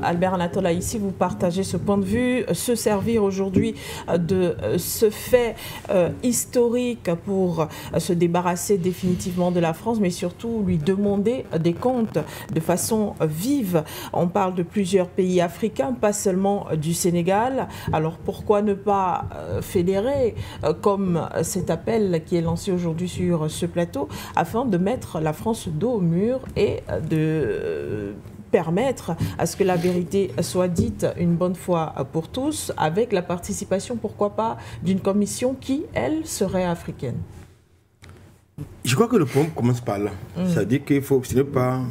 Albert Anatola, ici vous partagez ce point de vue, se servir aujourd'hui de ce fait historique pour se débarrasser définitivement de la France, mais surtout lui demander des comptes de façon vive. On parle de plusieurs pays africains, pas seulement du Sénégal. Alors pourquoi ne pas fédérer comme cet appel qui est lancé aujourd'hui sur ce plateau afin de mettre la France dos au mur et de permettre à ce que la vérité soit dite une bonne fois pour tous, avec la participation, pourquoi pas, d'une commission qui, elle, serait africaine. Je crois que le problème commence par là. C'est-à-dire qu'il faut, ce n'est pas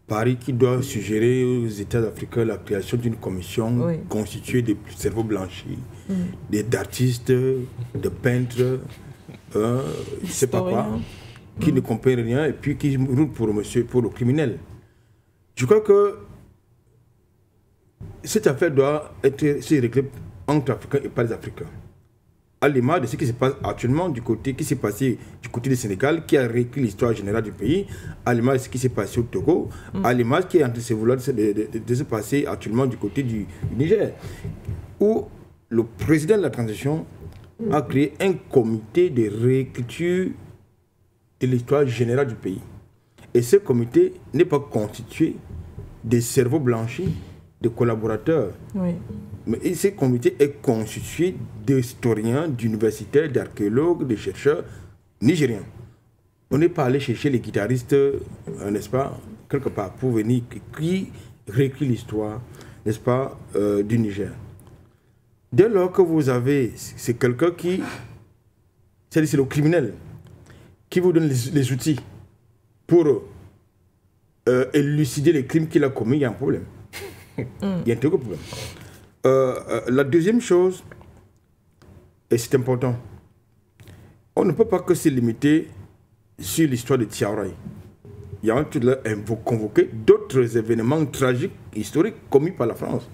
Paris qui doit suggérer aux États africains la création d'une commission constituée de cerveaux blanchis, d'artistes, de peintres, je ne sais pas quoi, qui ne comprennent rien et puis qui roulent pour le criminel. Je crois que cette affaire doit être réglée entre Africains et pas les Africains. À l'image de ce qui se passe actuellement qui s'est passé du côté du Sénégal, qui a réécrit l'histoire générale du pays, à l'image de ce qui s'est passé au Togo, à l'image qui est en train de se passer actuellement du côté du Niger, où le président de la transition a créé un comité de réécriture de l'histoire générale du pays. Et ce comité n'est pas constitué de cerveaux blanchis, de collaborateurs. Mais ce comité est constitué d'historiens, d'universitaires, d'archéologues, de chercheurs nigériens. On n'est pas allé chercher les guitaristes, n'est-ce pas, quelque part, pour venir qui réécrit l'histoire, n'est-ce pas, du Niger. Dès lors que vous avez, c'est quelqu'un qui, c'est le criminel, qui vous donne les outils pour élucider les crimes qu'il a commis, il y a un problème. Il y a un très gros problème. La deuxième chose, et c'est important, on ne peut pas que se limiter sur l'histoire de Tiaouraï. Il y a convoqué d'autres événements tragiques, historiques, commis par la France.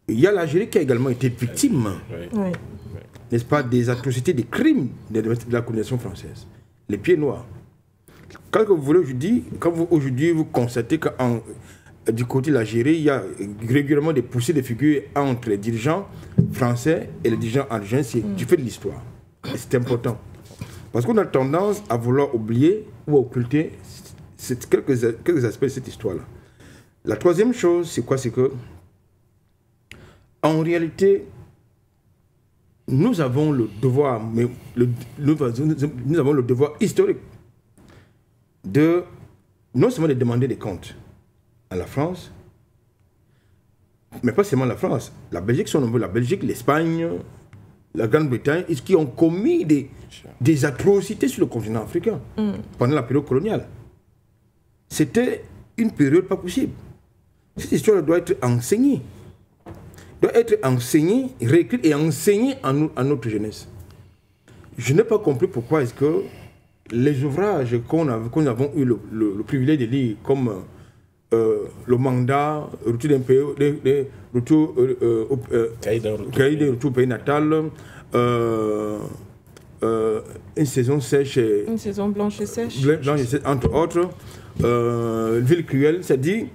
Il y a l'Algérie qui a également été victime, n'est-ce pas, des atrocités, des crimes de la colonisation française. Les pieds noirs. Quand vous voulez aujourd'hui, vous constatez que du côté de l'Algérie, il y a régulièrement des poussées de figures entre les dirigeants français et les dirigeants algériens. C'est du fait de l'histoire. Et c'est important. Parce qu'on a tendance à vouloir oublier ou à occulter quelques aspects de cette histoire-là. La troisième chose, c'est quoi? C'est que, en réalité, nous avons le devoir, nous avons le devoir historique de non seulement de demander des comptes à la France, mais pas seulement la France, la Belgique, la Belgique, l'Espagne, la Grande-Bretagne, qui ont commis des atrocités sur le continent africain pendant la période coloniale. C'était une période pas possible. Cette histoire doit être enseignée. Doit être enseignée, réécrite et enseignée à notre jeunesse. Je n'ai pas compris pourquoi est-ce que les ouvrages qu'on avons eu le privilège de lire, comme le mandat, retour d'un pays, cahier de retour au pays natal, une saison sèche, une saison blanche et sèche, entre autres, Ville cruelle, c'est-à-dire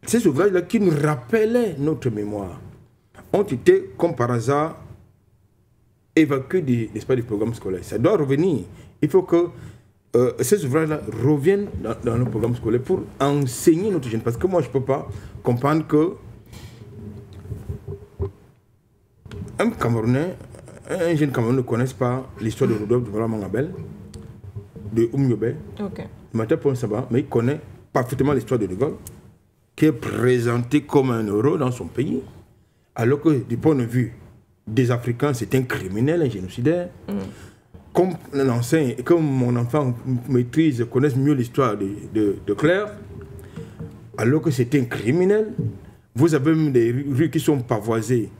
ces ouvrages-là qui nous rappelaient notre mémoire ont été, comme par hasard, évacués du programme scolaire. Ça doit revenir. Il faut que ces ouvrages-là reviennent dans le programme scolaire pour enseigner notre jeune. Parce que moi, je ne peux pas comprendre que un jeune Camerounais ne connaisse pas l'histoire de Rodolphe de Mangabel, de Oumyobé, de Maté Ponsaba, mais il connaît parfaitement l'histoire de De Gaulle, qui est présenté comme un héros dans son pays, alors que du point de vue des Africains, c'est un criminel, un génocidaire. Comme l'enseigne, comme mon enfant maîtrise, connaisse mieux l'histoire de Claire, alors que c'est un criminel, vous avez même des rues qui sont pavoisées,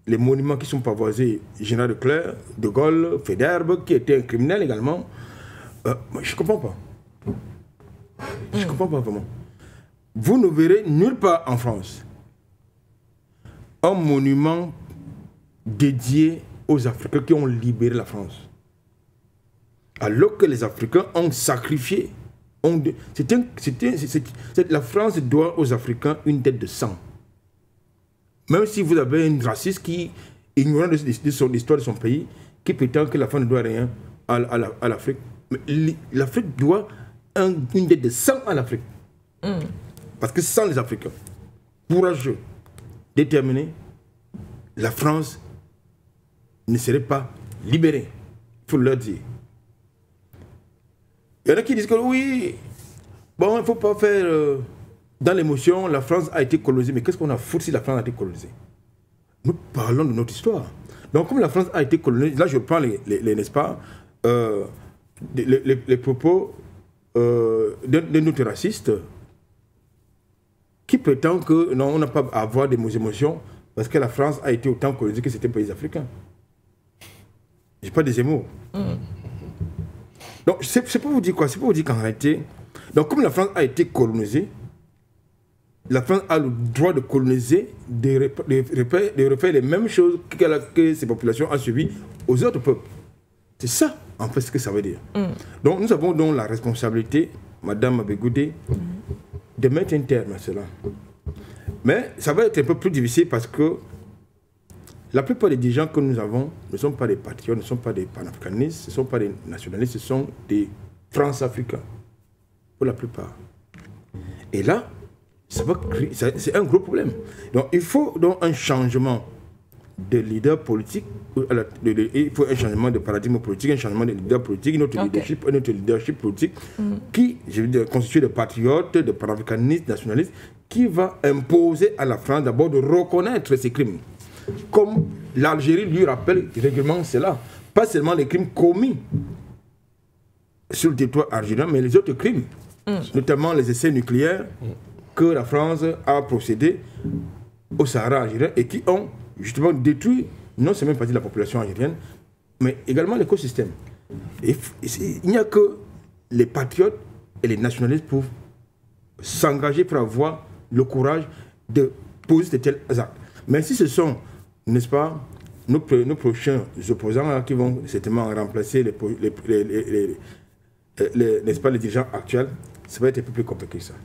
les monuments qui sont pavoisés, Général de Clerc, De Gaulle, Faidherbe, qui était un criminel également. Je ne comprends pas. Je ne comprends pas vraiment. Vous ne verrez nulle part en France un monument dédié aux Africains qui ont libéré la France. Alors que les Africains ont sacrifié La France doit aux Africains une dette de sang. Même si vous avez un raciste qui, ignorant de l'histoire de son pays, qui prétend que la France ne doit rien à l'Afrique. L'Afrique doit une dette de sang à l'Afrique. Parce que sans les Africains, courageux, déterminés, la France ne serait pas libérée. Il faut leur dire. Il y en a qui disent que oui, bon, il ne faut pas faire dans l'émotion, la France a été colonisée. Mais qu'est-ce qu'on a foutu si la France a été colonisée? Nous parlons de notre histoire. Donc, comme la France a été colonisée, là je prends n'est-ce pas, les propos d'un autre raciste qui prétend que non, on n'a pas à avoir des émotions parce que la France a été autant colonisée que c'était un pays africain. Je n'ai pas des émots. Donc, c'est pour vous dire quoi? C'est pour vous dire qu'en réalité, donc, comme la France a été colonisée, la France a le droit de coloniser, de refaire les mêmes choses que ces populations ont subies aux autres peuples. C'est ça, en fait, ce que ça veut dire. Donc, nous avons donc la responsabilité, Madame Abégoudé, de mettre un terme à cela. Mais ça va être un peu plus difficile parce que la plupart des dirigeants que nous avons ne sont pas des patriotes, ne sont pas des panafricanistes, ne sont pas des nationalistes, ce sont France-Africains, pour la plupart. Et là, c'est un gros problème. Donc il faut donc un changement de leader politique, il faut un changement de paradigme politique, un changement de leader politique, notre leadership politique qui, je veux dire, constitué de patriotes, de panafricanistes, nationalistes, qui va imposer à la France d'abord de reconnaître ses crimes. Comme l'Algérie lui rappelle régulièrement cela. Pas seulement les crimes commis sur le territoire algérien, mais les autres crimes, notamment les essais nucléaires que la France a procédé au Sahara algérien et qui ont justement détruit non seulement une partie de la population algérienne, mais également l'écosystème. Il n'y a que les patriotes et les nationalistes pour s'engager, pour avoir le courage de poser de tels actes. Mais si ce sont, n'est-ce pas, nos prochains opposants là, qui vont certainement remplacer n'est-ce pas, les dirigeants actuels, ça va être un peu plus compliqué que ça.